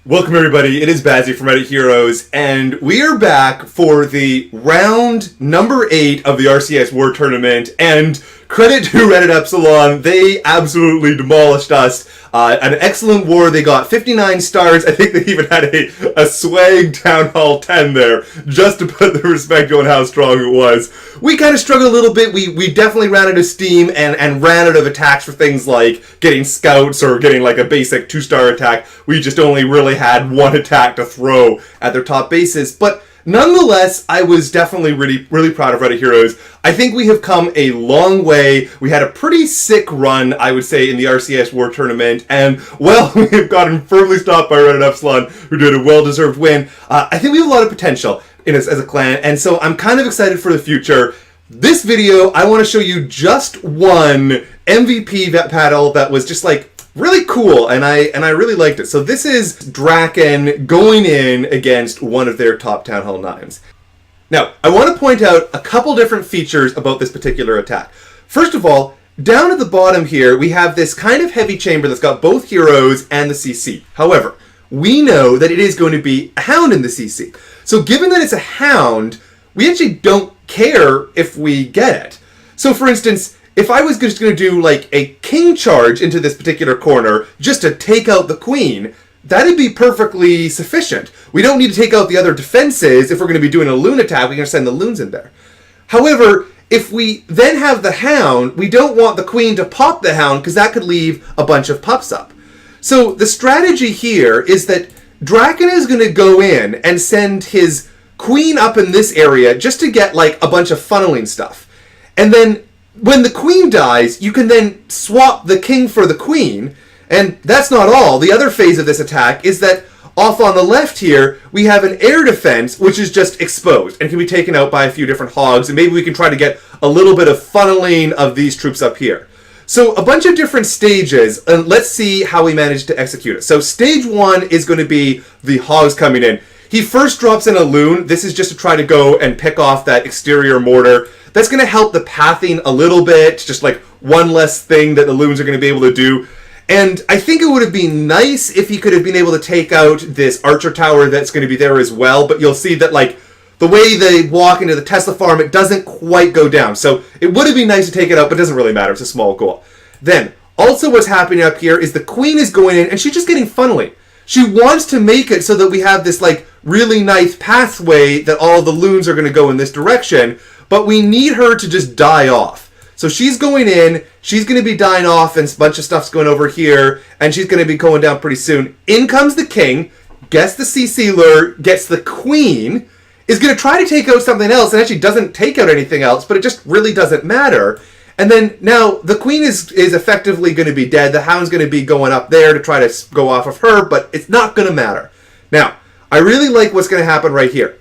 Welcome everybody, it is Bazzy from Reddit Heroes, and we are back for the round number 8 of the RCS War Tournament, and credit to Reddit Upsilon, they absolutely demolished us. An excellent war, they got 59 stars, I think they even had a swag Town Hall 10 there, just to put the respect on how strong it was. We kind of struggled a little bit, we definitely ran out of steam and ran out of attacks for things like getting scouts or getting like a basic 2-star attack. We just only really had one attack to throw at their top bases, but nonetheless, I was definitely really proud of Reddit Heroes. I think we have come a long way. We had a pretty sick run, I would say, in the RCS War Tournament, and, well, we have gotten firmly stopped by Reddit Upsilon, who did a well-deserved win. I think we have a lot of potential in us as a clan, and so I'm kind of excited for the future. This video, I want to show you just one MVP battle that was just like really cool, and I really liked it. So this is Draken going in against one of their top Town Hall 9s. Now, I want to point out a couple different features about this particular attack. First of all, down at the bottom here, we have this kind of heavy chamber that's got both heroes and the CC. However, we know that it is going to be a hound in the CC. So given that it's a hound, we actually don't care if we get it. So for instance, if I was just going to do like a king charge into this particular corner just to take out the queen, that'd be perfectly sufficient. We don't need to take out the other defenses. If we're going to be doing a loon attack, we can send the loons in there. However, if we then have the hound, we don't want the queen to pop the hound because that could leave a bunch of pups up. So the strategy here is that Draken is going to go in and send his queen up in this area just to get like a bunch of funneling stuff. And then when the queen dies, you can then swap the king for the queen, and that's not all. The other phase of this attack is that off on the left here, we have an air defense, which is just exposed and can be taken out by a few different hogs, and maybe we can try to get a little bit of funneling of these troops up here. So a bunch of different stages, and let's see how we manage to execute it. So stage 1 is going to be the hogs coming in. He first drops in a loon. This is just to try to go and pick off that exterior mortar. That's going to help the pathing a little bit, just like one less thing that the loons are going to be able to do. And I think it would have been nice if he could have been able to take out this archer tower that's going to be there as well, but you'll see that like the way they walk into the Tesla farm, it doesn't quite go down. So it would have been nice to take it out, but it doesn't really matter. It's a small goal. Then, also what's happening up here is the queen is going in and she's just getting funneling. She wants to make it so that we have this like really nice pathway that all the loons are going to go in this direction, but we need her to just die off. So she's going in, she's going to be dying off, and a bunch of stuff's going over here, and she's going to be going down pretty soon. In comes the king, gets the CC lure, gets the queen, is going to try to take out something else, and actually doesn't take out anything else, but it just really doesn't matter. And then now the queen is effectively going to be dead. The hound's going to be going up there to try to go off of her, but it's not going to matter. Now, I really like what's going to happen right here.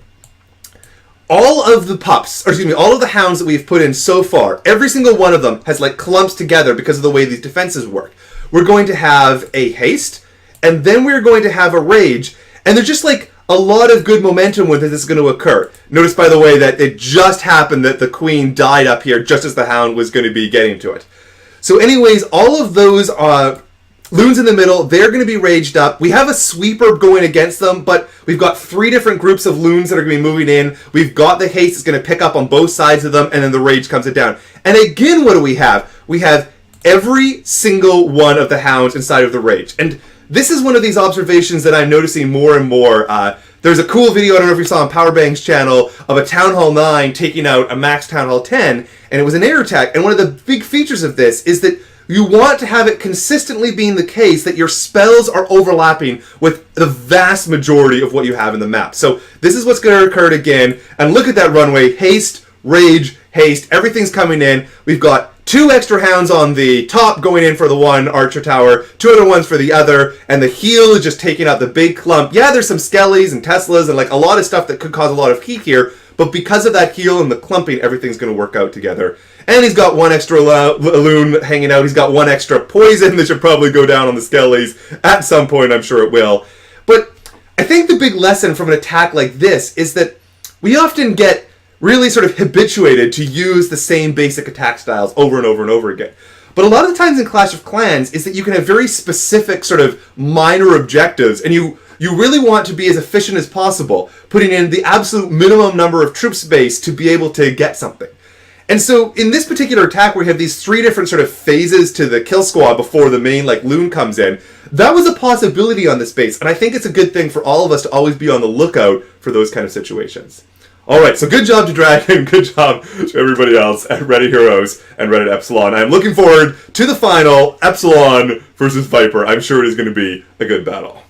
All of the pups, or excuse me, all of the hounds that we've put in so far, every single one of them has like clumps together because of the way these defenses work. We're going to have a haste, and then we're going to have a rage, and there's just like a lot of good momentum with this is going to occur. Notice, by the way, that it just happened that the queen died up here just as the hound was going to be getting to it. So anyways, all of those loons in the middle, they're going to be raged up. We have a sweeper going against them, but we've got 3 different groups of loons that are going to be moving in. We've got the haste that's going to pick up on both sides of them, and then the rage comes it down. And again, what do we have? We have every single one of the hounds inside of the rage. And this is one of these observations that I'm noticing more and more. There's a cool video, I don't know if you saw on Powerbang's channel, of a Town Hall 9 taking out a max Town Hall 10, and it was an air attack. And one of the big features of this is that you want to have it consistently being the case that your spells are overlapping with the vast majority of what you have in the map. So this is what's going to occur again. And look at that runway. Haste, rage, haste. Everything's coming in. We've got 2 extra hounds on the top going in for the one archer tower, 2 other ones for the other, and the heel is just taking out the big clump. Yeah, there's some skellies and Teslas and like a lot of stuff that could cause a lot of heat here, but because of that heel and the clumping, everything's going to work out together. And he's got 1 extra loon hanging out. He's got 1 extra poison that should probably go down on the skellies at some point. I'm sure it will. But I think the big lesson from an attack like this is that we often get really sort of habituated to use the same basic attack styles over and over and over again. But a lot of the times in Clash of Clans is that you can have very specific sort of minor objectives, and you You really want to be as efficient as possible, putting in the absolute minimum number of troop space to be able to get something. And so in this particular attack, we have these 3 different sort of phases to the kill squad before the main loon comes in. That was a possibility on this base, and I think it's a good thing for all of us to always be on the lookout for those kind of situations. Alright, so good job to Dragon, good job to everybody else at Reddit Heroes and Reddit Upsilon. I'm looking forward to the final, Epsilon versus Viper. I'm sure it is going to be a good battle.